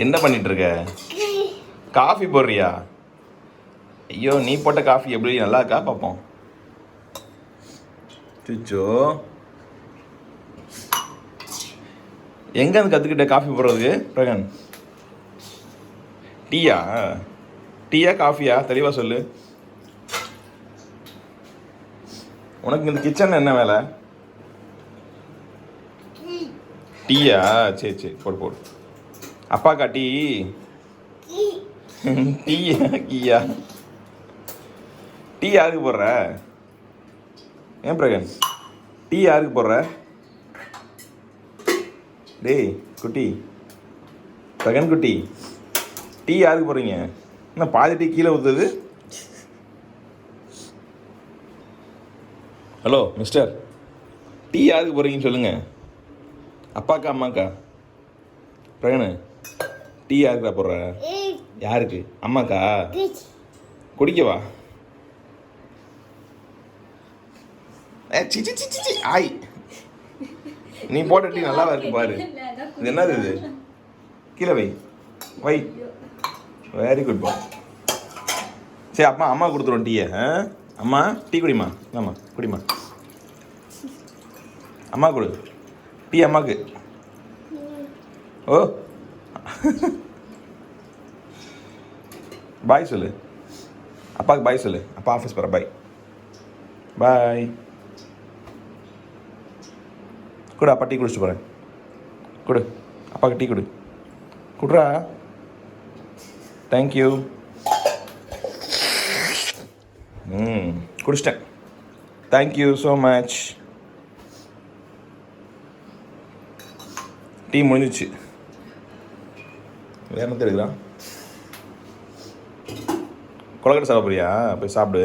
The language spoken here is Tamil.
என்ன பண்ணிட்டு இருக்க? காஃபி போடுறியா? ஐயோ, நீ போட்ட காஃபி எப்படி நல்லா இருக்கா பார்ப்போம். சுச்சோ, எங்க இருந்து கத்துக்கிட்ட காஃபி போடுறதுக்கு பிரகன்? டீயா? டீயா காஃபியா தெளிவா சொல்லு. உனக்கு இந்த கிச்சன் என்ன வேலை? டீயா? சரி சரி, போடு போடு. அப்பாக்கா டீ? டீயா கீயா? டீ யாருக்கு போடுற? ஏன் பிரகன், டீ யாருக்கு போடுற? டேய் குட்டி, பிரகன் குட்டி, டீ யாருக்கு போடுறீங்க? என்ன பாதி டீ கீழே ஊற்றுது? ஹலோ மிஸ்டர், டீ யாருக்கு போடுறீங்கன்னு சொல்லுங்க. அப்பாக்கா அம்மாக்கா? பிரகனு, டீ யாருக்கா போடுற? யாருக்கு? அம்மாக்கா? குடிக்கவா? சிச்சி சிச்சி சி ஆய், நீ போட்ட டீ நல்லாவா இருக்கு பாரு. இது என்னது இது? கீழே வை வை. வெரி குட் பா. சரி, அப்பா அம்மா கொடுத்துருவோம் டீயை. அம்மா டீ குடிமா. ஆமா குடிமா. அம்மா கொடு டீ, அம்மாக்கு. ஓ, பாய் சொல்லு அப்பாவுக்கு. பாய் சொல்லு. அப்பா ஆஃபீஸ் போகிற. பாய் பாய். கொடு, அப்பா டீ குடிச்சிட்டு போகிறேன். கொடு அப்பாவுக்கு டீ கொடு. குட்ரா. தேங்க்யூ. குடிச்சிட்டேன். Thank you so much. டீ முடிஞ்சிச்சு. வேறு என்ன எடுக்கிறான்? கொலக்கட்டை சாப்பிட்றியா? போய் சாப்பிடு.